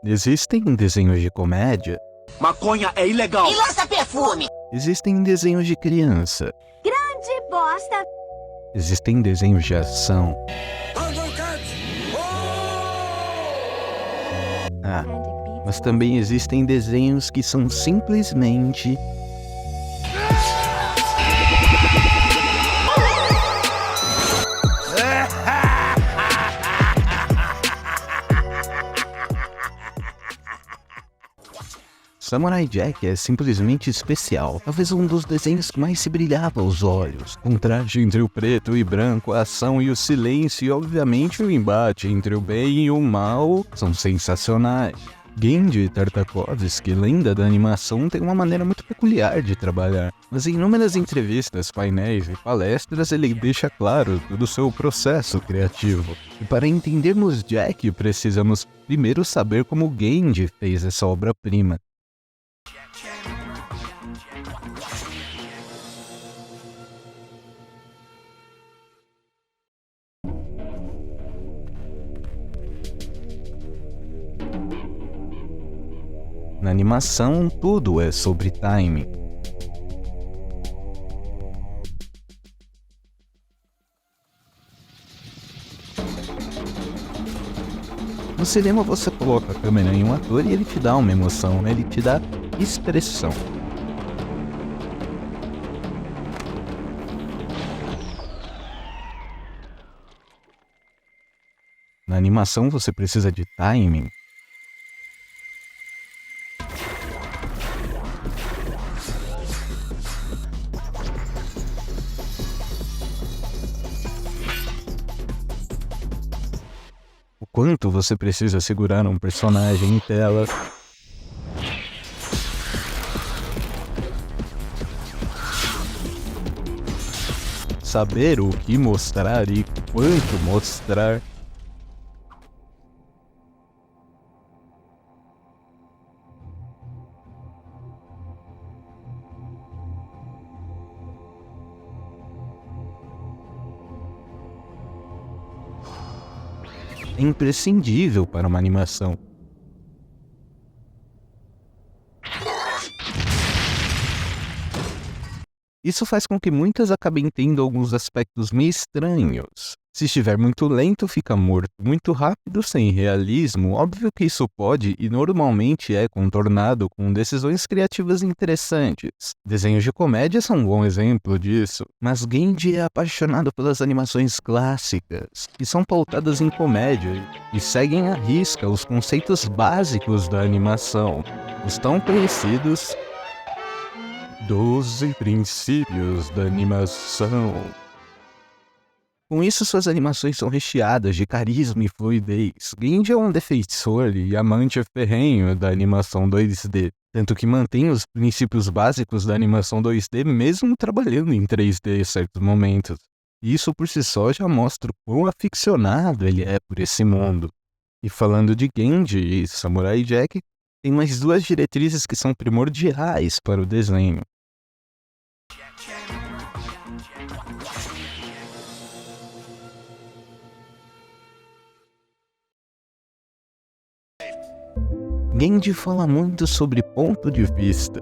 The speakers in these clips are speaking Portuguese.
Existem desenhos de comédia, Maconha é ilegal. E lança perfume. existem desenhos de criança, De bosta. existem desenhos de ação. Ah, mas também existem desenhos que são simplesmente Samurai Jack é simplesmente especial, talvez um dos desenhos que mais se brilhava aos olhos. O contraste entre o preto e branco, a ação e o silêncio e obviamente o embate entre o bem e o mal são sensacionais. Genji Tartakovsky, lenda da animação, tem uma maneira muito peculiar de trabalhar, mas em inúmeras entrevistas, painéis e palestras ele deixa claro todo o seu processo criativo. E para entendermos Jack, precisamos primeiro saber como Genji fez essa obra-prima. Na animação, tudo é sobre timing. No cinema você coloca a câmera em um ator e ele te dá uma emoção, ele te dá expressão. Na animação você precisa de timing. O quanto você precisa segurar um personagem em tela. Saber o que mostrar e quanto mostrar. É imprescindível para uma animação. Isso faz com que muitas acabem tendo alguns aspectos meio estranhos. Se estiver muito lento, fica morto. Muito rápido, sem realismo, óbvio que isso pode e normalmente é contornado com decisões criativas interessantes. Desenhos de comédia são um bom exemplo disso, mas Genji é apaixonado pelas animações clássicas, que são pautadas em comédia e seguem à risca os conceitos básicos da animação, os tão conhecidos 12 princípios da animação. Com isso, suas animações são recheadas de carisma e fluidez. Genji é um defensor e amante ferrenho da animação 2D, tanto que mantém os princípios básicos da animação 2D mesmo trabalhando em 3D em certos momentos. Isso por si só já mostra o quão aficionado ele é por esse mundo. E falando de Genji e Samurai Jack, tem mais duas diretrizes que são primordiais para o desenho. Genji fala muito sobre ponto de vista.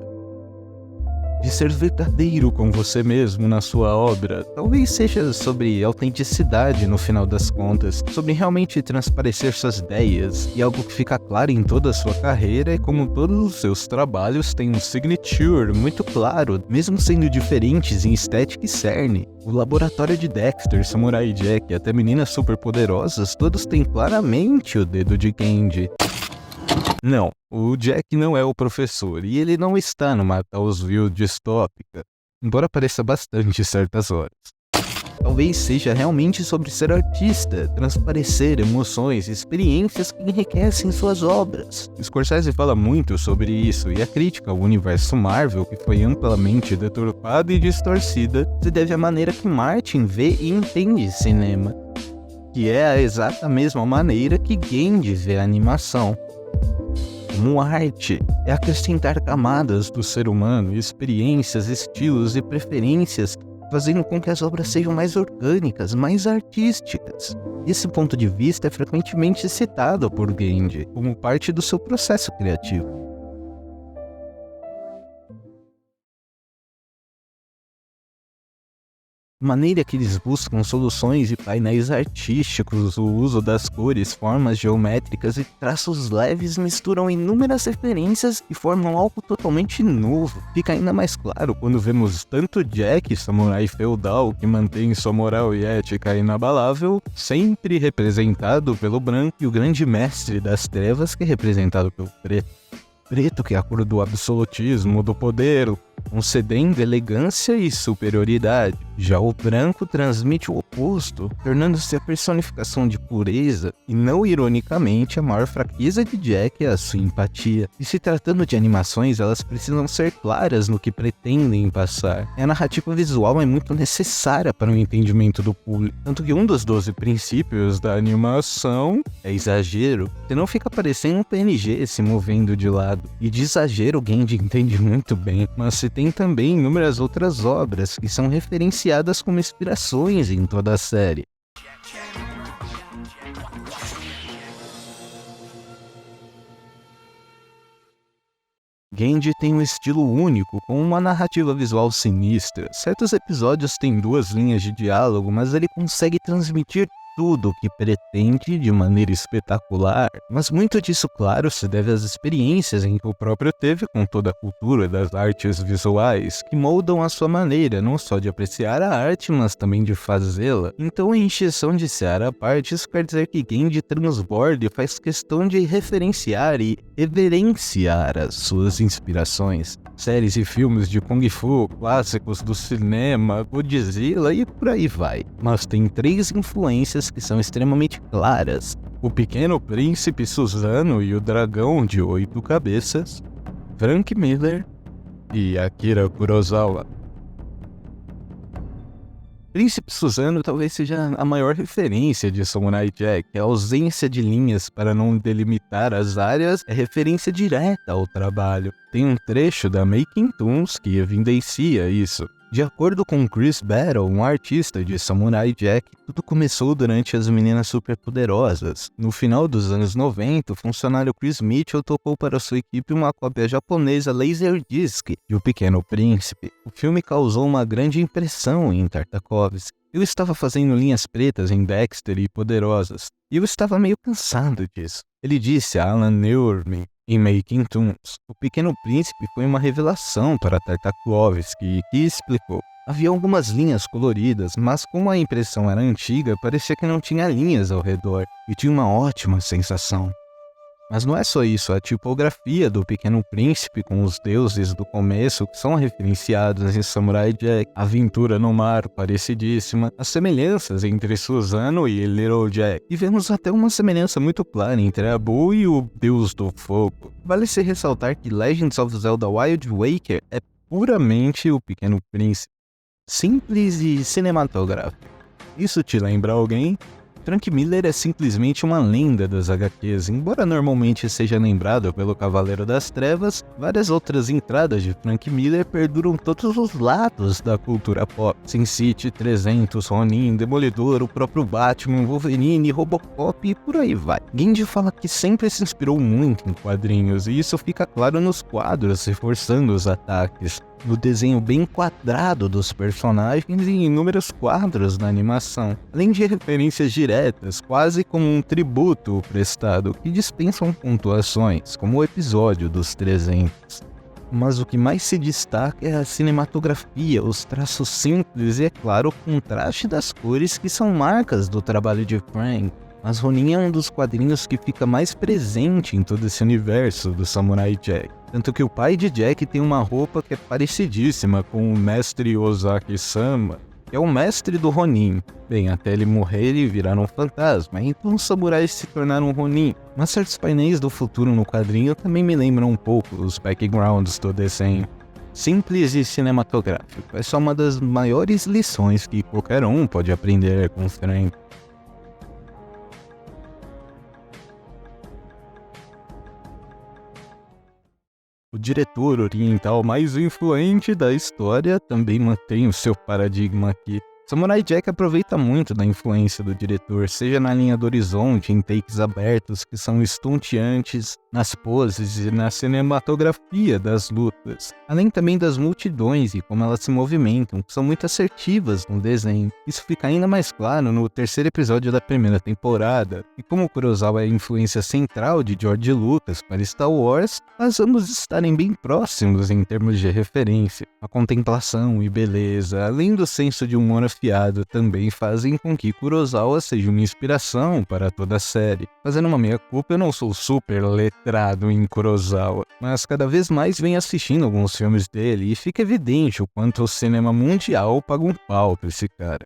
De ser verdadeiro com você mesmo na sua obra. Talvez seja sobre autenticidade no final das contas, sobre realmente transparecer suas ideias, e algo que fica claro em toda a sua carreira é como todos os seus trabalhos têm um signature muito claro, mesmo sendo diferentes em estética e cerne. O laboratório de Dexter, Samurai Jack e até Meninas Superpoderosas, todos têm claramente o dedo de Genji. Não, o Jack não é o professor e ele não está numa Townsville distópica, embora pareça bastante certas horas. Talvez seja realmente sobre ser artista, transparecer emoções e experiências que enriquecem suas obras. Scorsese fala muito sobre isso e a crítica ao universo Marvel, que foi amplamente deturpada e distorcida, se deve à maneira que Martin vê e entende cinema, que é a exata mesma maneira que Genji vê a animação. Como arte, é acrescentar camadas do ser humano, experiências, estilos e preferências, fazendo com que as obras sejam mais orgânicas, mais artísticas. Esse ponto de vista é frequentemente citado por Genji como parte do seu processo criativo. A maneira que eles buscam soluções e painéis artísticos, o uso das cores, formas geométricas e traços leves misturam inúmeras referências e formam algo totalmente novo. Fica ainda mais claro quando vemos tanto Jack, samurai feudal que mantém sua moral e ética inabalável, sempre representado pelo branco, e o grande mestre das trevas que é representado pelo preto. Preto, que é a cor do absolutismo, do poder, concedendo elegância e superioridade. Já o branco transmite o oposto, tornando-se a personificação de pureza, e não ironicamente a maior fraqueza de Jack é a sua empatia. E se tratando de animações, elas precisam ser claras no que pretendem passar. A narrativa visual é muito necessária para o entendimento do público, tanto que um dos 12 princípios da animação é exagero, senão fica parecendo um PNG se movendo de lado. E de exagero o Genji entende muito bem, mas se tem também inúmeras outras obras que são referenciadas como inspirações em toda a série. Genji tem um estilo único, com uma narrativa visual sinistra. Certos episódios têm 2 linhas de diálogo, mas ele consegue transmitir tudo o que pretende de maneira espetacular, mas muito disso, claro, se deve às experiências em que o próprio teve com toda a cultura das artes visuais, que moldam a sua maneira não só de apreciar a arte, mas também de fazê-la. Então, em exceção de ser à parte, isso quer dizer que Genji transborda e faz questão de referenciar e reverenciar as suas inspirações. Séries e filmes de Kung Fu, clássicos do cinema, Godzilla e por aí vai. Mas tem 3 influências que são extremamente claras: O Pequeno Príncipe, Suzano e o Dragão de 8 Cabeças, Frank Miller e Akira Kurosawa. Príncipe Suzano talvez seja a maior referência de Samurai Jack. A ausência de linhas para não delimitar as áreas é referência direta ao trabalho. Tem um trecho da Making Toons que evidencia isso. De acordo com Chris Battle, um artista de Samurai Jack, tudo começou durante As Meninas Superpoderosas. No final dos anos 90, o funcionário Chris Mitchell tocou para sua equipe uma cópia japonesa Laserdisc de O Pequeno Príncipe. O filme causou uma grande impressão em Tartakovsky. Eu estava fazendo linhas pretas em Dexter e Poderosas, e eu estava meio cansado disso. Ele disse a Alan Neurman em Making Toons: O Pequeno Príncipe foi uma revelação para Tartakovsky, que explicou: havia algumas linhas coloridas, mas como a impressão era antiga, parecia que não tinha linhas ao redor, e tinha uma ótima sensação. Mas não é só isso, a tipografia do Pequeno Príncipe com os deuses do começo que são referenciados em Samurai Jack, a aventura no mar parecidíssima, as semelhanças entre Suzano e Little Jack. E vemos até uma semelhança muito clara entre Abu e o Deus do Fogo. Vale-se ressaltar que Legends of Zelda Wild Waker é puramente o Pequeno Príncipe, simples e cinematográfico. Isso te lembra alguém? Frank Miller é simplesmente uma lenda das HQs. Embora normalmente seja lembrado pelo Cavaleiro das Trevas, várias outras entradas de Frank Miller perduram todos os lados da cultura pop. Sin City, 300, Ronin, Demolidor, o próprio Batman, Wolverine, Robocop e por aí vai. Genji fala que sempre se inspirou muito em quadrinhos, e isso fica claro nos quadros reforçando os ataques, no desenho bem quadrado dos personagens e em inúmeros quadros na animação, além de referências diretas, quase como um tributo prestado, que dispensam pontuações, como o episódio dos 300. Mas o que mais se destaca é a cinematografia, os traços simples e, é claro, o contraste das cores que são marcas do trabalho de Frank. Mas Ronin é um dos quadrinhos que fica mais presente em todo esse universo do Samurai Jack. Tanto que o pai de Jack tem uma roupa que é parecidíssima com o mestre Ozaki-sama, que é o mestre do Ronin. Bem, até ele morrer e virar um fantasma, então os samurais se tornaram Ronin. Mas certos painéis do futuro no quadrinho também me lembram um pouco os backgrounds do desenho. Simples e cinematográfico, é só uma das maiores lições que qualquer um pode aprender com Frank. O diretor oriental mais influente da história também mantém o seu paradigma aqui. Samurai Jack aproveita muito da influência do diretor, seja na linha do horizonte, em takes abertos que são estonteantes, nas poses e na cinematografia das lutas, além também das multidões e como elas se movimentam, que são muito assertivas no desenho. Isso fica ainda mais claro no terceiro episódio da primeira temporada, e como Kurosawa é a influência central de George Lucas para Star Wars, faz ambos estarem bem próximos em termos de referência. A contemplação e beleza, além do senso de humor afiado, também fazem com que Kurosawa seja uma inspiração para toda a série. Fazendo uma meia-culpa, eu não sou super letrado em Kurosawa, mas cada vez mais venho assistindo alguns filmes dele e fica evidente o quanto o cinema mundial paga um pau pra esse cara.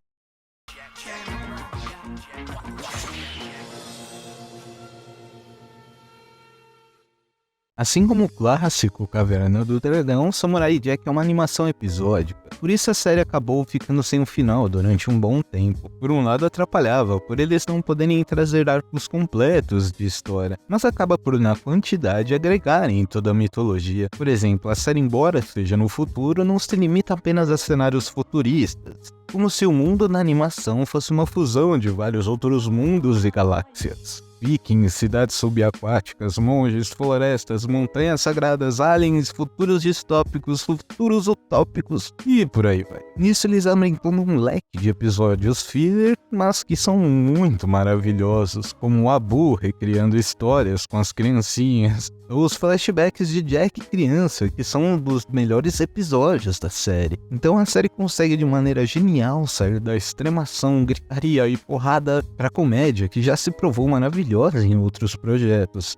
Assim como o clássico Caverna do Dragão, Samurai Jack é uma animação episódica. Por isso a série acabou ficando sem um final durante um bom tempo. Por um lado atrapalhava, por eles não poderem trazer arcos completos de história, mas acaba por na quantidade agregarem em toda a mitologia. Por exemplo, a série, embora seja no futuro, não se limita apenas a cenários futuristas, como se o mundo na animação fosse uma fusão de vários outros mundos e galáxias. Vikings, cidades subaquáticas, monges, florestas, montanhas sagradas, aliens, futuros distópicos, futuros utópicos e por aí vai. Nisso eles abrem todo um leque de episódios filler, mas que são muito maravilhosos, como o Abu recriando histórias com as criancinhas, os flashbacks de Jack criança, que são um dos melhores episódios da série. Então a série consegue de maneira genial sair da extremação, gritaria e porrada pra comédia, que já se provou maravilhosa em outros projetos.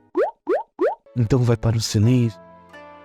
Então vai para o silêncio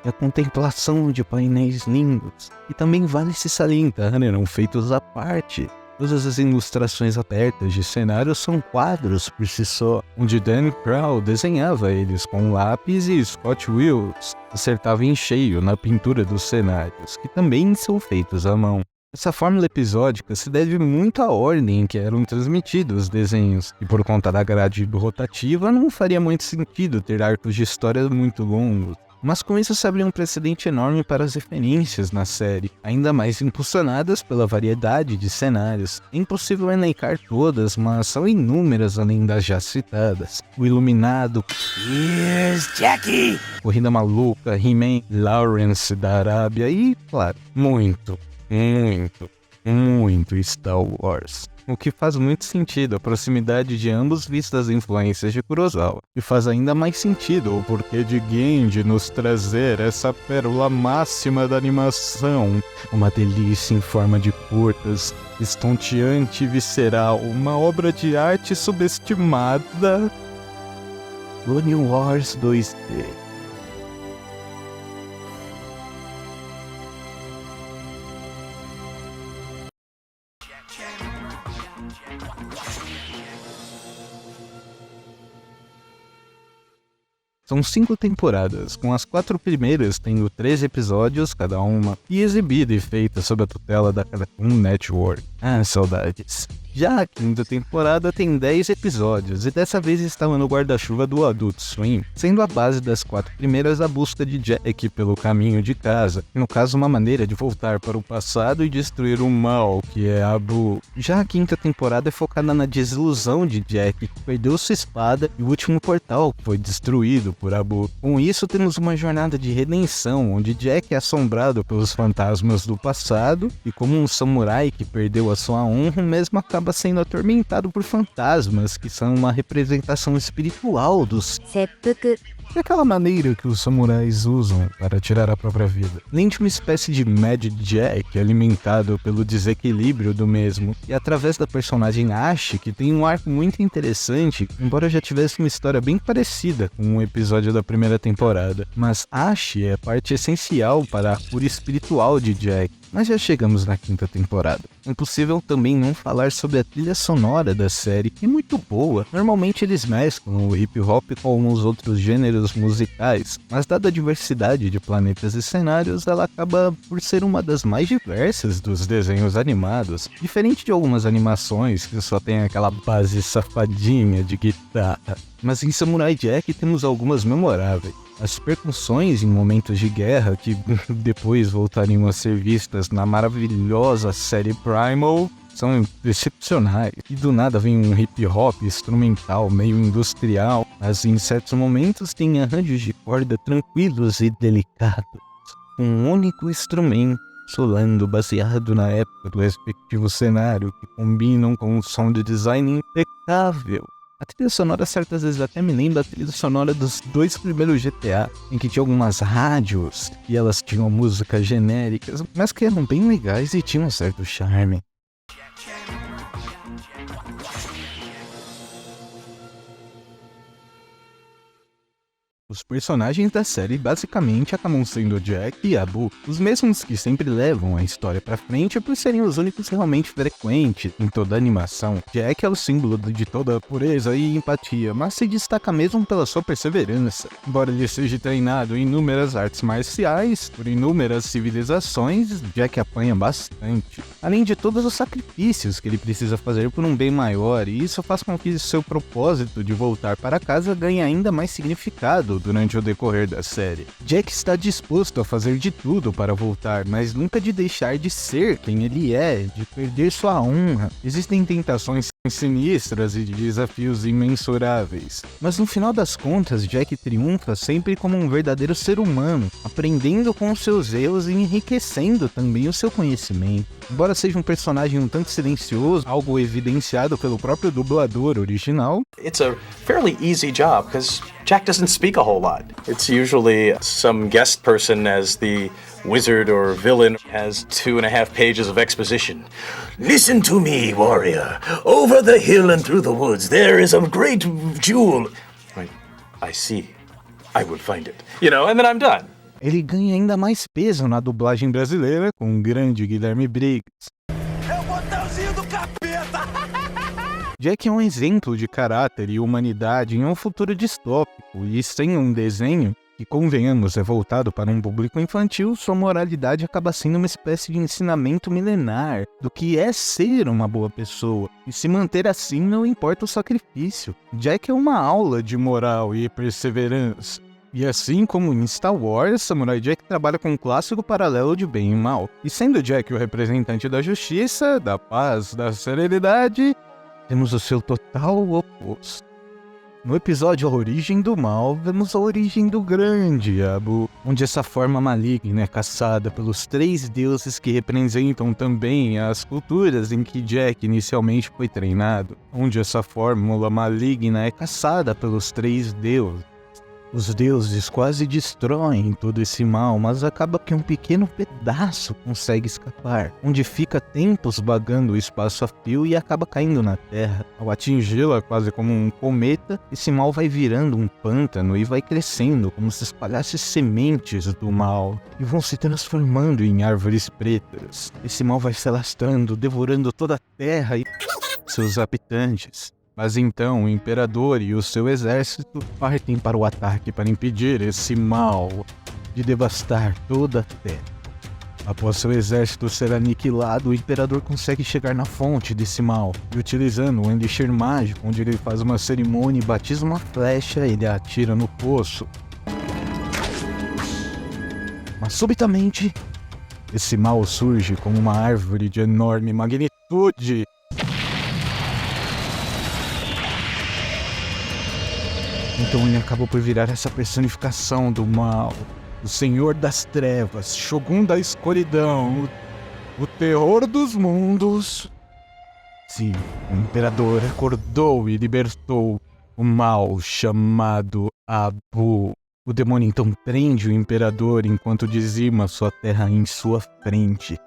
e a contemplação de painéis lindos, que também vale se salientar, eram feitos à parte. Todas as ilustrações abertas de cenários são quadros por si só, onde Dan Crow desenhava eles com lápis e Scott Wills acertava em cheio na pintura dos cenários, que também são feitos à mão. Essa fórmula episódica se deve muito à ordem em que eram transmitidos os desenhos, e por conta da grade rotativa não faria muito sentido ter arcos de história muito longos. Mas com isso se abriu um precedente enorme para as referências na série, ainda mais impulsionadas pela variedade de cenários. É impossível elencar todas, mas são inúmeras além das já citadas. O Iluminado, Here's Jackie! Corrida Maluca, He-Man, Lawrence da Arábia e, claro, muito Star Wars. O que faz muito sentido a proximidade de ambos vistas as influências de Kurosawa. E faz ainda mais sentido o porquê de Genji nos trazer essa pérola máxima da animação. Uma delícia em forma de curtas, estonteante e visceral, uma obra de arte subestimada. Clone Wars 2D. São 5 temporadas, com as 4 primeiras tendo 13 episódios cada uma, e exibida e feita sob a tutela da Cartoon Network. Ah, saudades. Já a 5ª temporada tem 10 episódios, e dessa vez estava no guarda-chuva do Adult Swim, sendo a base das 4 primeiras a busca de Jack pelo caminho de casa, e no caso uma maneira de voltar para o passado e destruir o mal, que é Abu. Já a 5ª temporada é focada na desilusão de Jack, que perdeu sua espada e o último portal que foi destruído por Abu. Com isso temos uma jornada de redenção, onde Jack é assombrado pelos fantasmas do passado, e como um samurai que perdeu a sua honra, mesmo acaba sendo atormentado por fantasmas, que são uma representação espiritual dos Seppuku. É aquela maneira que os samurais usam para tirar a própria vida. Além de uma espécie de Mad Jack alimentado pelo desequilíbrio do mesmo, e através da personagem Ash, que tem um arco muito interessante, embora já tivesse uma história bem parecida com um episódio da primeira temporada. Mas Ash é parte essencial para a cura espiritual de Jack. Mas já chegamos na 5ª temporada. É impossível também não falar sobre a trilha sonora da série, que é muito boa. Normalmente eles mesclam o hip hop com alguns outros gêneros musicais, mas dada a diversidade de planetas e cenários, ela acaba por ser uma das mais diversas dos desenhos animados, diferente de algumas animações que só tem aquela base safadinha de guitarra. Mas em Samurai Jack temos algumas memoráveis. As percussões em momentos de guerra, que depois voltariam a ser vistas na maravilhosa série Primal, são excepcionais. E do nada vem um hip hop instrumental, meio industrial, mas em certos momentos tem arranjos de corda tranquilos e delicados. Um único instrumento solando baseado na época do respectivo cenário, que combinam com um sound design impecável. A trilha sonora certas vezes até me lembra a trilha sonora dos 2 primeiros GTA, em que tinha algumas rádios e elas tinham músicas genéricas, mas que eram bem legais e tinham um certo charme. Os personagens da série basicamente acabam sendo Jack e Abu, os mesmos que sempre levam a história pra frente por serem os únicos realmente frequentes em toda a animação. Jack é o símbolo de toda a pureza e empatia, mas se destaca mesmo pela sua perseverança. Embora ele seja treinado em inúmeras artes marciais, por inúmeras civilizações, Jack apanha bastante. Além de todos os sacrifícios que ele precisa fazer por um bem maior, e isso faz com que seu propósito de voltar para casa ganhe ainda mais significado durante o decorrer da série. Jack está disposto a fazer de tudo para voltar, mas nunca de deixar de ser quem ele é, de perder sua honra. Existem tentações sinistras e desafios imensuráveis, mas no final das contas, Jack triunfa sempre como um verdadeiro ser humano, aprendendo com os seus erros e enriquecendo também o seu conhecimento. Embora seja um personagem um tanto silencioso, algo evidenciado pelo próprio dublador original, It's a fairly easy job because Jack doesn't speak a whole lot. It's usually some guest person as the wizard or villain has 2.5 pages of exposition. Listen to me, warrior. Over the hill and through the woods, there is a great jewel. I see. I will find it. And then I'm done. ele ganha ainda mais peso na dublagem brasileira com o grande Guilherme Briggs. É o botãozinho do capeta! Jack é um exemplo de caráter e humanidade em um futuro distópico, e sem um desenho, que convenhamos é voltado para um público infantil, sua moralidade acaba sendo uma espécie de ensinamento milenar do que é ser uma boa pessoa, e se manter assim não importa o sacrifício. Jack é uma aula de moral e perseverança. E assim como em Star Wars, Samurai Jack trabalha com um clássico paralelo de bem e mal. E sendo Jack o representante da justiça, da paz, da serenidade, temos o seu total oposto. No episódio A Origem do Mal, vemos a origem do grande Abu, onde essa forma maligna é caçada pelos 3 deuses que representam também as culturas em que Jack inicialmente foi treinado, onde essa fórmula maligna é caçada pelos 3 deuses. Os deuses quase destroem todo esse mal, mas acaba que um pequeno pedaço consegue escapar, onde fica tempos vagando o espaço a fio e acaba caindo na Terra. Ao atingi-la quase como um cometa, esse mal vai virando um pântano e vai crescendo como se espalhasse sementes do mal, e vão se transformando em árvores pretas. Esse mal vai se alastrando, devorando toda a Terra e seus habitantes. Mas então o Imperador e o seu exército partem para o ataque para impedir esse mal de devastar toda a Terra. Após seu exército ser aniquilado, o Imperador consegue chegar na fonte desse mal e, utilizando um elixir mágico, onde ele faz uma cerimônia e batiza uma flecha, ele a atira no poço. Mas subitamente, esse mal surge como uma árvore de enorme magnitude. Então ele acabou por virar essa personificação do mal, o Senhor das Trevas, Shogun da Escuridão, o terror dos mundos. Sim, o Imperador acordou e libertou o mal chamado Abu. O demônio então prende o Imperador enquanto dizima sua terra em sua frente.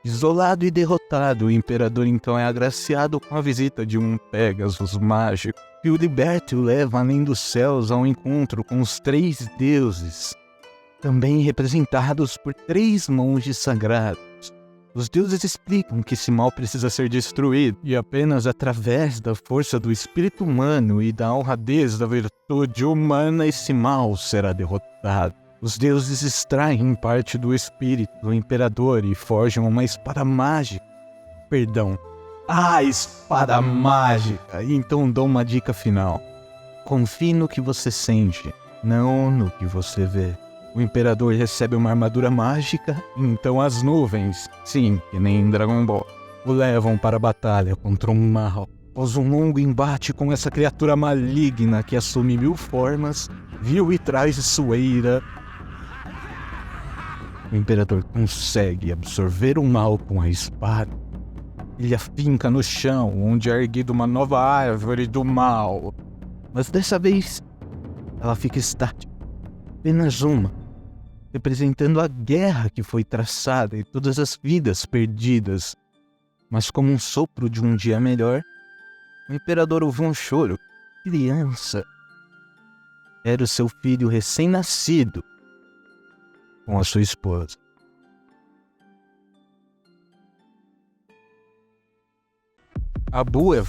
Isolado e derrotado, o Imperador então é agraciado com a visita de um Pegasus mágico, que o liberta e o leva além dos céus ao encontro com os 3 deuses, também representados por 3 monges sagrados. Os deuses explicam que esse mal precisa ser destruído, e apenas através da força do espírito humano e da honradez da virtude humana esse mal será derrotado. Os deuses extraem parte do espírito do Imperador e forjam uma espada mágica. A espada mágica! E então dou uma dica final. Confie no que você sente, não no que você vê. O Imperador recebe uma armadura mágica, então as nuvens, sim, que nem em Dragon Ball, o levam para a batalha contra um mal. Após um longo embate com essa criatura maligna que assume 1000 formas, vil e traiçoeira, o Imperador consegue absorver o mal com a espada. Ele afinca no chão, onde é erguida uma nova árvore do mal. Mas dessa vez, ela fica estática. Apenas uma, representando a guerra que foi traçada e todas as vidas perdidas. Mas como um sopro de um dia melhor, o Imperador ouviu um choro. Criança. Era o seu filho recém-nascido com a sua esposa. Abu é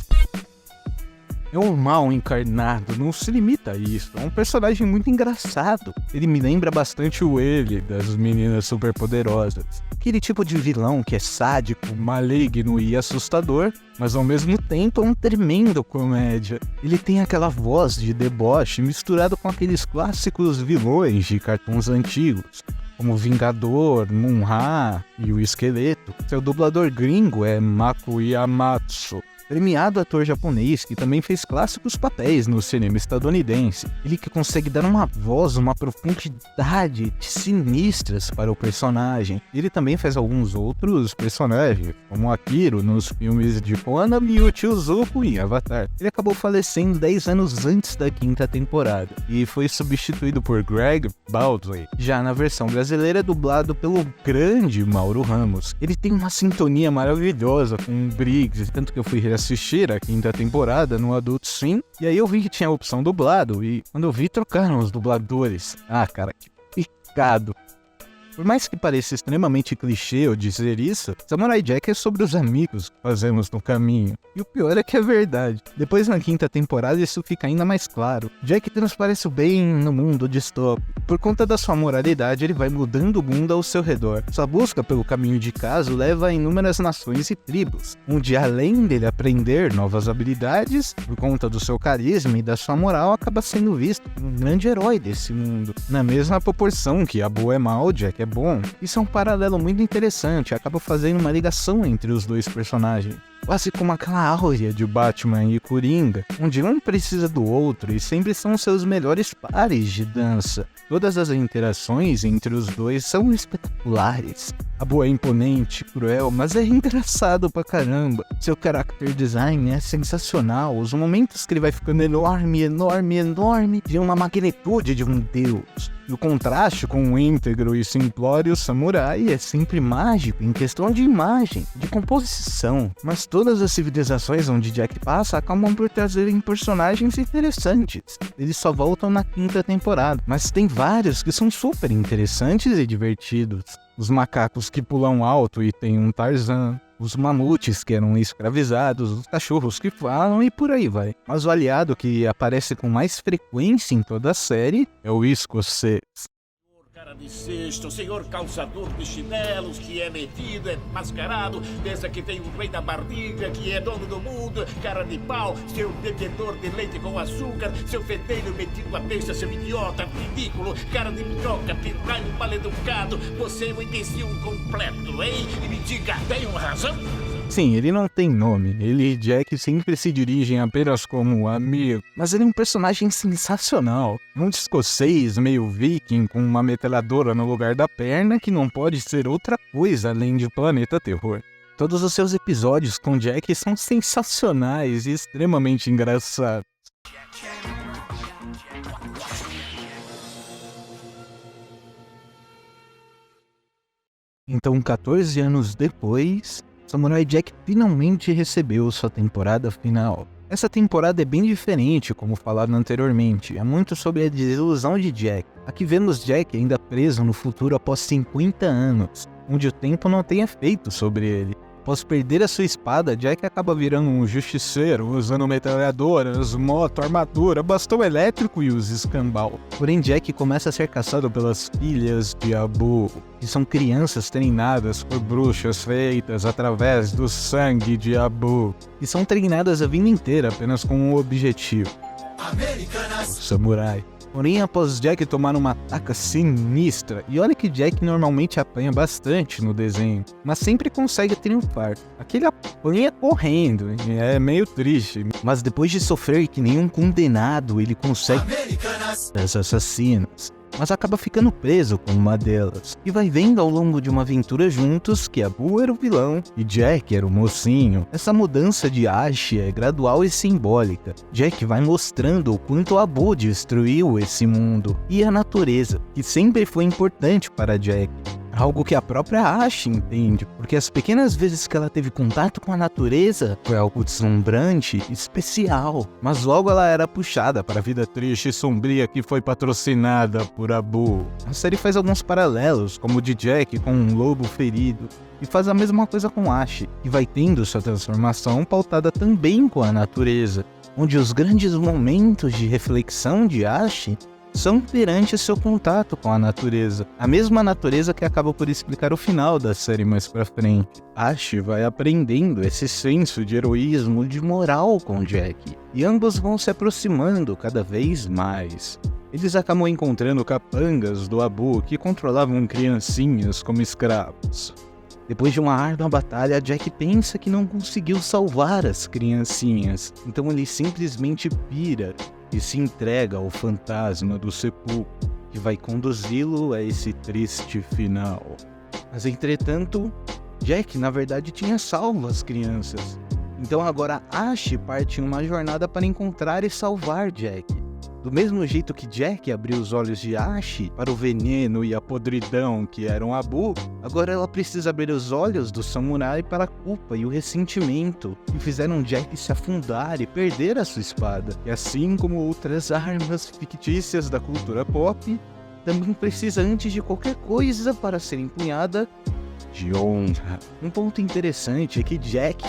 um mal encarnado, não se limita a isso. É um personagem muito engraçado. Ele me lembra bastante o L das Meninas Superpoderosas. Aquele tipo de vilão que é sádico, maligno e assustador, mas ao mesmo tempo é um tremendo comédia. Ele tem aquela voz de deboche misturado com aqueles clássicos vilões de cartoons antigos, como o Vingador, Moon-Ra e o Esqueleto. Seu dublador gringo é Mako Yamatsu, premiado ator japonês que também fez clássicos papéis no cinema estadunidense. Ele que consegue dar uma voz, uma profundidade sinistras para o personagem. Ele também faz alguns outros personagens, como Akiro nos filmes de Konami e o Tio Zuko em Avatar. Ele acabou falecendo 10 anos antes da 5ª temporada e foi substituído por Greg Baldwin, já na versão brasileira dublado pelo grande Mauro Ramos. Ele tem uma sintonia maravilhosa com o Briggs, tanto que eu fui assistir a 5ª temporada no Adult Swim, e aí eu vi que tinha a opção dublado, e quando eu vi, trocaram os dubladores. Ah, cara, que pecado. Por mais que pareça extremamente clichê eu dizer isso, Samurai Jack é sobre os amigos que fazemos no caminho. E o pior é que é verdade. Depois na 5ª temporada isso fica ainda mais claro. Jack transparece o bem no mundo distópico. Por conta da sua moralidade, ele vai mudando o mundo ao seu redor. Sua busca pelo caminho de casa o leva a inúmeras nações e tribos, onde além dele aprender novas habilidades, por conta do seu carisma e da sua moral, acaba sendo visto como um grande herói desse mundo. Na mesma proporção que Abu é mal, Jack é bom. Isso é um paralelo muito interessante, acaba fazendo uma ligação entre os dois personagens. Quase como aquela áurea de Batman e Coringa, onde um precisa do outro e sempre são seus melhores pares de dança. Todas as interações entre os dois são espetaculares. Abu é imponente, cruel, mas é engraçado pra caramba. Seu character design é sensacional. Os momentos que ele vai ficando enorme, de uma magnitude de um deus. E o contraste com o íntegro e simplório samurai é sempre mágico em questão de imagem, de composição. Mas todas as civilizações onde Jack passa acabam por trazerem personagens interessantes. Eles só voltam na 5ª temporada, mas tem vários que são super interessantes e divertidos. Os macacos que pulam alto e tem um Tarzan, os mamutes que eram escravizados, os cachorros que falam e por aí vai. Mas o aliado que aparece com mais frequência em toda a série é o escocês. Cara de cesto, senhor calçador de chinelos, que é metido, é mascarado, pensa que tem o rei da barriga, que é dono do mundo, cara de pau, seu bebedor de leite com açúcar, seu fedelho metido a besta, seu idiota, ridículo, cara de minhoca, pirralho mal-educado, você é um imbecil completo, hein? E me diga, tenho razão? Sim, ele não tem nome, ele e Jack sempre se dirigem apenas como amigo, mas ele é um personagem sensacional, um escocês meio viking com uma metralhadora no lugar da perna que não pode ser outra coisa além de Planeta Terror. Todos os seus episódios com Jack são sensacionais e extremamente engraçados. Então, 14 anos depois, Samurai Jack finalmente recebeu sua temporada final. Essa temporada é bem diferente, como falado anteriormente, é muito sobre a desilusão de Jack. Aqui vemos Jack ainda preso no futuro após 50 anos, onde o tempo não tem efeito sobre ele. Após perder a sua espada, Jack acaba virando um justiceiro, usando metralhadoras, moto, armadura, bastão elétrico e os escambau. Porém, Jack começa a ser caçado pelas filhas de Abu, que são crianças treinadas por bruxas feitas através do sangue de Abu, e são treinadas a vida inteira apenas com um objetivo: o samurai. Porém, após Jack tomar uma ataca sinistra, e olha que Jack normalmente apanha bastante no desenho, mas sempre consegue triunfar. Aquele apanha correndo, e é meio triste, mas depois de sofrer que nem um condenado, ele consegue as assassinas. Mas acaba ficando preso com uma delas, e vai vendo ao longo de uma aventura juntos que Abu era o vilão e Jack era o mocinho. Essa mudança de Ash é gradual e simbólica. Jack vai mostrando o quanto Abu destruiu esse mundo e a natureza, que sempre foi importante para Jack. Algo que a própria Ash entende, porque as pequenas vezes que ela teve contato com a natureza foi algo deslumbrante e especial. Mas logo ela era puxada para a vida triste e sombria que foi patrocinada por Abu. A série faz alguns paralelos, como o de Jack com um lobo ferido, e faz a mesma coisa com Ash, que vai tendo sua transformação pautada também com a natureza, onde os grandes momentos de reflexão de Ash são perante seu contato com a natureza. A mesma natureza que acaba por explicar o final da série mais pra frente. Ash vai aprendendo esse senso de heroísmo e de moral com Jack, e ambos vão se aproximando cada vez mais. Eles acabam encontrando capangas do Abu que controlavam criancinhas como escravos. Depois de uma árdua batalha, Jack pensa que não conseguiu salvar as criancinhas, então ele simplesmente pira e se entrega ao fantasma do sepulcro, que vai conduzi-lo a esse triste final. Mas entretanto, Jack na verdade tinha salvo as crianças. Então agora Ash parte em uma jornada para encontrar e salvar Jack. Do mesmo jeito que Jack abriu os olhos de Ash para o veneno e a podridão que eram Abu, agora ela precisa abrir os olhos do samurai para a culpa e o ressentimento que fizeram Jack se afundar e perder a sua espada. E assim como outras armas fictícias da cultura pop, também precisa antes de qualquer coisa para ser empunhada de honra. Um ponto interessante é que Jack,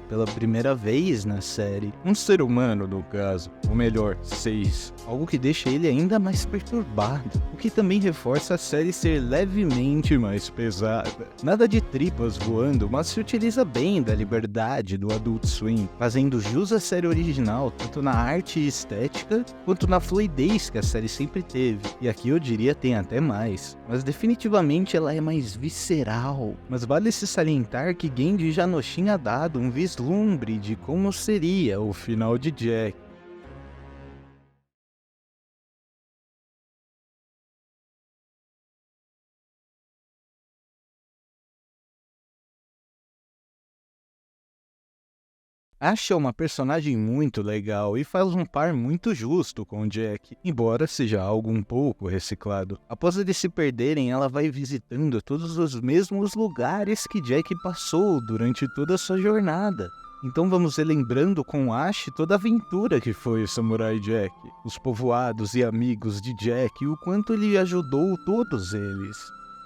pela primeira vez na série, um ser humano no caso, ou melhor, 6, algo que deixa ele ainda mais perturbado, o que também reforça a série ser levemente mais pesada. Nada de tripas voando, mas se utiliza bem da liberdade do Adult Swim, fazendo jus à série original, tanto na arte e estética, quanto na fluidez que a série sempre teve. E aqui eu diria tem até mais, mas definitivamente ela é mais visceral. Mas vale se salientar que Genji já nos tinha dado um vislumbre de como seria o final de Jack. Ash é uma personagem muito legal e faz um par muito justo com Jack, embora seja algo um pouco reciclado. Após eles se perderem, ela vai visitando todos os mesmos lugares que Jack passou durante toda a sua jornada. Então vamos relembrando com Ash toda a aventura que foi o Samurai Jack, os povoados e amigos de Jack e o quanto ele ajudou todos eles.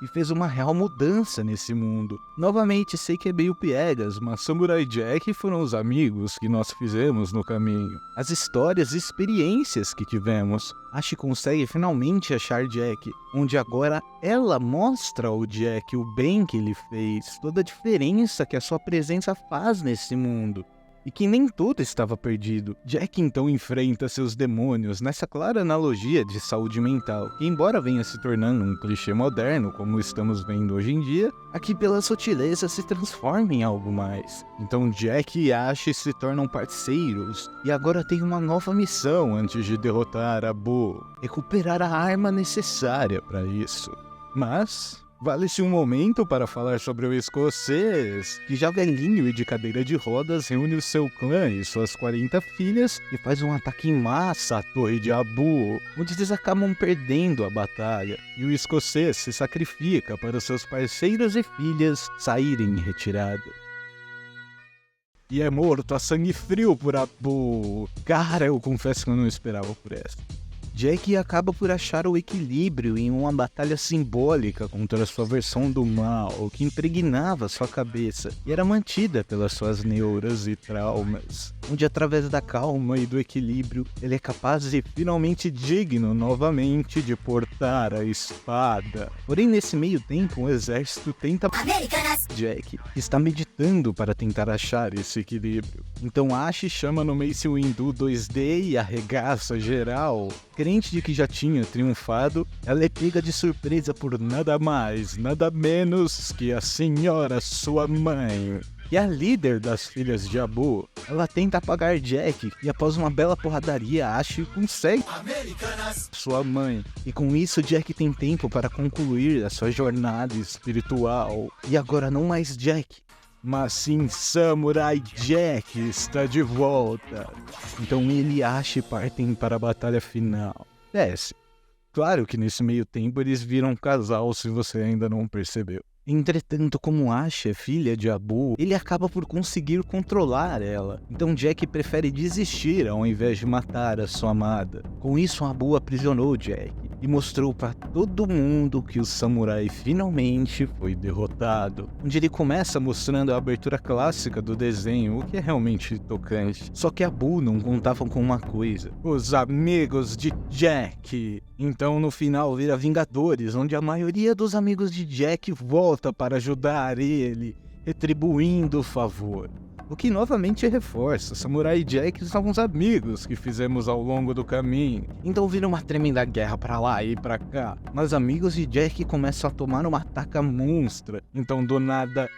E fez uma real mudança nesse mundo. Novamente, sei que é meio piegas, mas Samurai Jack foram os amigos que nós fizemos no caminho. As histórias e experiências que tivemos. Ash consegue finalmente achar Jack, onde agora ela mostra ao Jack o bem que ele fez, toda a diferença que a sua presença faz nesse mundo. E que nem tudo estava perdido. Jack então enfrenta seus demônios nessa clara analogia de saúde mental, que embora venha se tornando um clichê moderno, como estamos vendo hoje em dia, aqui pela sutileza se transforma em algo mais. Então Jack e Ash se tornam parceiros, e agora tem uma nova missão antes de derrotar Abu: recuperar a arma necessária para isso. Mas vale-se um momento para falar sobre o escocês, que já velhinho e de cadeira de rodas reúne o seu clã e suas 40 filhas e faz um ataque em massa à torre de Abu, onde eles acabam perdendo a batalha, e o escocês se sacrifica para seus parceiros e filhas saírem em retirada. E é morto a sangue frio por Abu. Cara, eu confesso que eu não esperava por essa. Jack acaba por achar o equilíbrio em uma batalha simbólica contra a sua versão do mal, que impregnava sua cabeça e era mantida pelas suas neuras e traumas, onde através da calma e do equilíbrio ele é capaz e finalmente digno novamente de portar a espada. Porém, nesse meio tempo, o exército tenta Jack, que está meditando para tentar achar esse equilíbrio. Então Ash chama no Mace Windu 2D e arregaça geral, querendo consciente de que já tinha triunfado, ela é pega de surpresa por nada mais, nada menos que a senhora sua mãe. E a líder das filhas de Abu, ela tenta apagar Jack e após uma bela porradaria, Ash consegue sua mãe. E com isso, Jack tem tempo para concluir a sua jornada espiritual. E agora não mais Jack, mas sim Samurai Jack está de volta. Então ele e Ash partem para a batalha final. Claro que nesse meio tempo eles viram um casal, se você ainda não percebeu. Entretanto, como Ash é filha de Abu, ele acaba por conseguir controlar ela. Então Jack prefere desistir ao invés de matar a sua amada. Com isso, Abu aprisionou Jack e mostrou para todo mundo que o samurai finalmente foi derrotado. Onde ele começa mostrando a abertura clássica do desenho, o que é realmente tocante. Só que Abu não contavam com uma coisa: os amigos de Jack. Então no final vira Vingadores, onde a maioria dos amigos de Jack volta para ajudar ele, retribuindo o favor. O que novamente reforça, Samurai Jack são os amigos que fizemos ao longo do caminho. Então vira uma tremenda guerra pra lá e pra cá. Mas amigos de Jack começam a tomar uma ataca monstra. Então do nada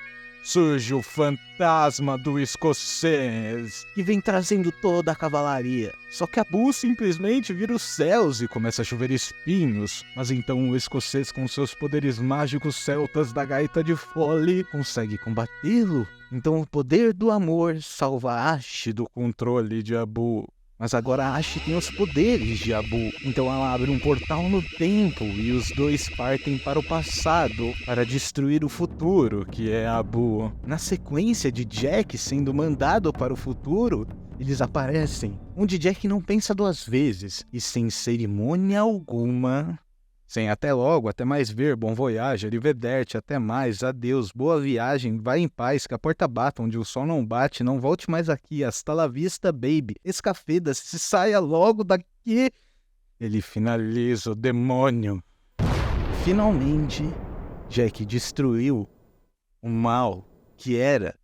surge o fantasma do escocês, que vem trazendo toda a cavalaria. Só que Abu simplesmente vira os céus e começa a chover espinhos. Mas então o escocês, com seus poderes mágicos celtas da gaita de fole, consegue combatê-lo. Então o poder do amor salva Ash do controle de Abu. Mas agora Ash tem os poderes de Abu, então ela abre um portal no tempo e os dois partem para o passado para destruir o futuro, que é Abu. Na sequência de Jack sendo mandado para o futuro, eles aparecem, onde Jack não pensa duas vezes e sem cerimônia alguma... Sem até logo, até mais ver, bom voyage, arrivederci, até mais, adeus, boa viagem, vai em paz, que a porta bata onde o sol não bate, não volte mais aqui, hasta la vista, baby, escafeda, se saia logo daqui. Ele finaliza o demônio. Finalmente, Jack destruiu o mal que era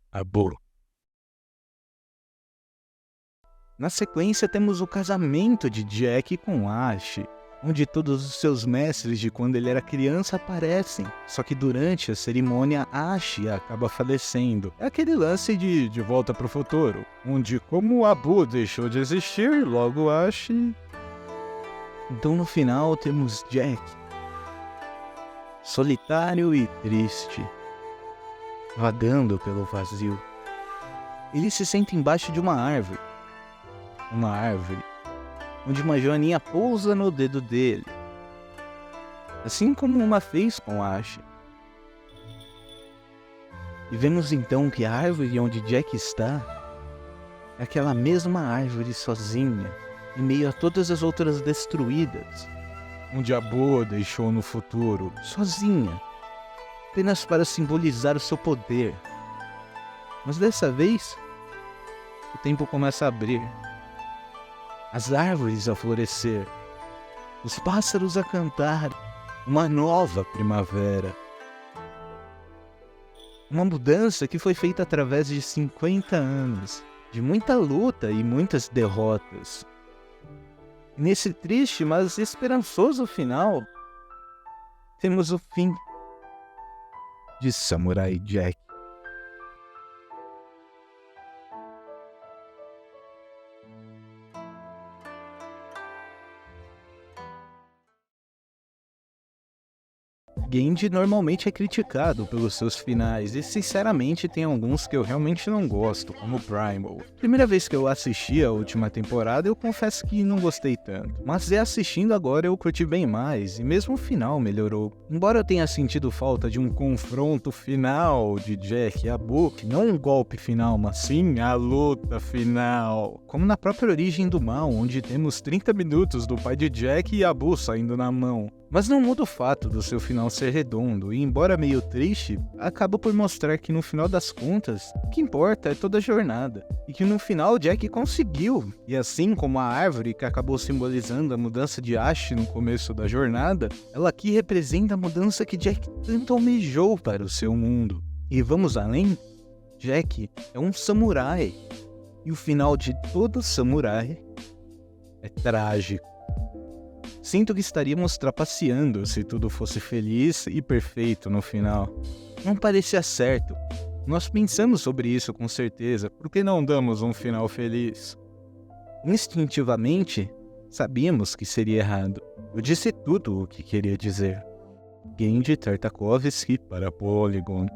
Abu. Na sequência temos o casamento de Jack com Ash, onde todos os seus mestres de quando ele era criança aparecem. Só que durante a cerimônia, Ash acaba falecendo. É aquele lance de Volta pro Futuro, onde como Abu deixou de existir, logo Ash... Então no final temos Jack, solitário e triste, vagando pelo vazio. Ele se senta embaixo de uma árvore. Onde uma joaninha pousa no dedo dele, assim como uma fez com Ash. E vemos então que a árvore onde Jack está é aquela mesma árvore sozinha, em meio a todas as outras destruídas, onde Abu deixou no futuro, sozinha, apenas para simbolizar o seu poder. Mas dessa vez, o tempo começa a abrir. As árvores a florescer, os pássaros a cantar, uma nova primavera. Uma mudança que foi feita através de 50 anos, de muita luta e muitas derrotas. Nesse triste, mas esperançoso final, temos o fim de Samurai Jack. Genji normalmente é criticado pelos seus finais, e sinceramente tem alguns que eu realmente não gosto, como Primal. Primeira vez que eu assisti a última temporada, eu confesso que não gostei tanto, mas reassistindo agora eu curti bem mais, e mesmo o final melhorou. Embora eu tenha sentido falta de um confronto final de Jack e Abu, não um golpe final, mas sim a luta final. Como na própria Origem do Mal, onde temos 30 minutos do pai de Jack e Abu saindo na mão. Mas não muda o fato do seu final ser redondo, e embora meio triste, acaba por mostrar que no final das contas, o que importa é toda a jornada, e que no final Jack conseguiu, e assim como a árvore que acabou simbolizando a mudança de Ash no começo da jornada, ela aqui representa a mudança que Jack tanto almejou para o seu mundo. E vamos além? Jack é um samurai, e o final de todo samurai é trágico. Sinto que estaríamos trapaceando se tudo fosse feliz e perfeito no final. Não parecia certo. Nós pensamos sobre isso com certeza, por que não damos um final feliz? Instintivamente, sabíamos que seria errado. Eu disse tudo o que queria dizer. Gendy Tartakovsky para Polygon.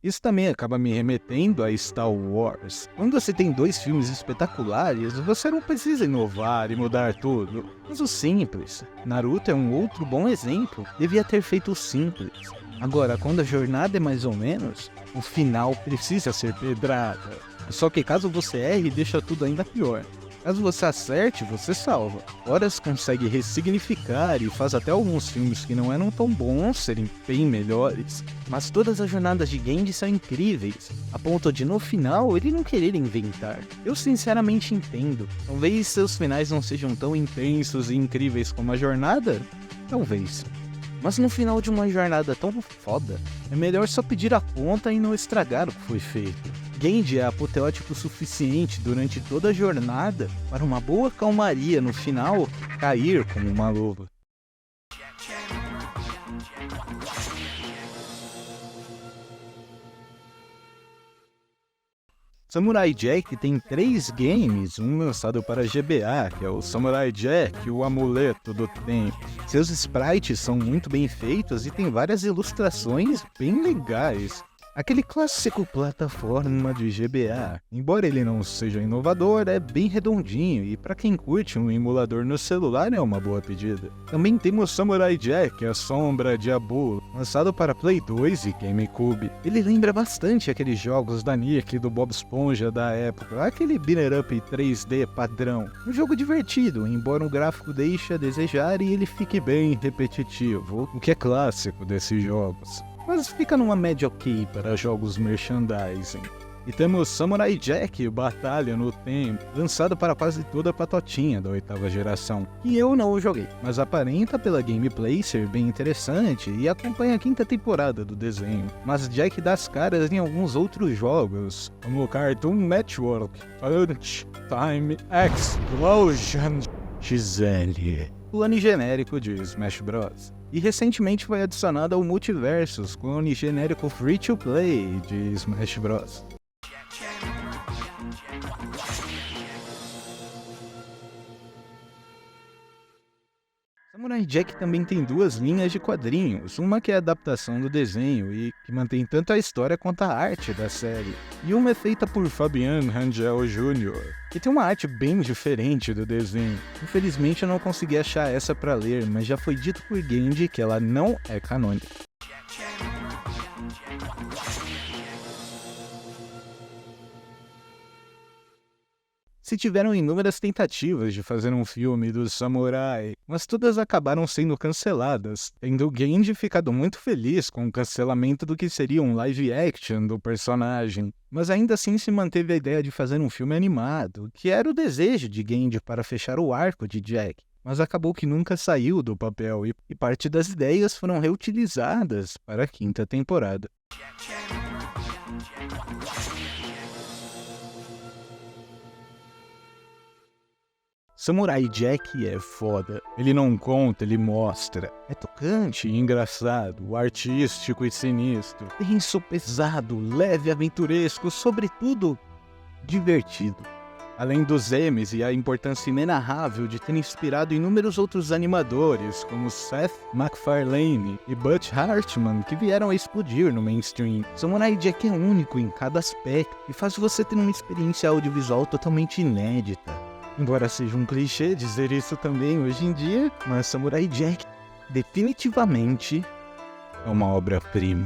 Isso também acaba me remetendo a Star Wars. Quando você tem 2 filmes espetaculares, você não precisa inovar e mudar tudo. Mas o simples. Naruto é um outro bom exemplo. Devia ter feito o simples. Agora, quando a jornada é mais ou menos, o final precisa ser pedrada. Só que caso você erre, deixa tudo ainda pior. Caso você acerte, você salva. Horas consegue ressignificar e faz até alguns filmes que não eram tão bons serem bem melhores. Mas todas as jornadas de Gendy são incríveis, a ponto de no final ele não querer inventar. Eu sinceramente entendo. Talvez seus finais não sejam tão intensos e incríveis como a jornada? Talvez. Mas no final de uma jornada tão foda, é melhor só pedir a conta e não estragar o que foi feito. Gendy é apoteótico o suficiente durante toda a jornada para uma boa calmaria no final cair como uma luva. Samurai Jack tem 3 games, um lançado para GBA, que é o Samurai Jack, o Amuleto do Tempo. Seus sprites são muito bem feitos e tem várias ilustrações bem legais. Aquele clássico plataforma de GBA, embora ele não seja inovador, é bem redondinho e para quem curte um emulador no celular é uma boa pedida. Também temos Samurai Jack, a Sombra de Abu, lançado para Play 2 e GameCube. Ele lembra bastante aqueles jogos da Nick e do Bob Esponja da época, aquele beat'em up 3D padrão. Um jogo divertido, embora o gráfico deixe a desejar e ele fique bem repetitivo, o que é clássico desses jogos. Mas fica numa média ok para jogos merchandising. E temos Samurai Jack, Batalha no Tempo, lançado para quase toda a patotinha da 8ª geração, que eu não joguei, mas aparenta pela gameplay ser bem interessante e acompanha a 5ª temporada do desenho. Mas Jack dá as caras em alguns outros jogos, como Cartoon Network, Punch, Time Explosion XL, clone genérico de Smash Bros. E recentemente foi adicionado ao Multiversus, clone genérico free-to-play de Smash Bros. Samurai Jack também tem 2 linhas de quadrinhos, uma que é a adaptação do desenho e que mantém tanto a história quanto a arte da série, e uma é feita por Fabian Rangel Jr., que tem uma arte bem diferente do desenho. Infelizmente eu não consegui achar essa pra ler, mas já foi dito por Gendy que ela não é canônica. Se tiveram inúmeras tentativas de fazer um filme do samurai, mas todas acabaram sendo canceladas, tendo Gendy ficado muito feliz com o cancelamento do que seria um live action do personagem. Mas ainda assim se manteve a ideia de fazer um filme animado, que era o desejo de Gendy para fechar o arco de Jack. Mas acabou que nunca saiu do papel e parte das ideias foram reutilizadas para a 5ª temporada. Samurai Jack é foda. Ele não conta, ele mostra. É tocante e engraçado, artístico e sinistro. Tenso, pesado, leve, aventuresco, sobretudo divertido. Além dos M's e a importância inenarrável de ter inspirado inúmeros outros animadores, como Seth MacFarlane e Butch Hartman, que vieram a explodir no mainstream. Samurai Jack é único em cada aspecto e faz você ter uma experiência audiovisual totalmente inédita. Embora seja um clichê dizer isso também hoje em dia, mas Samurai Jack definitivamente é uma obra-prima.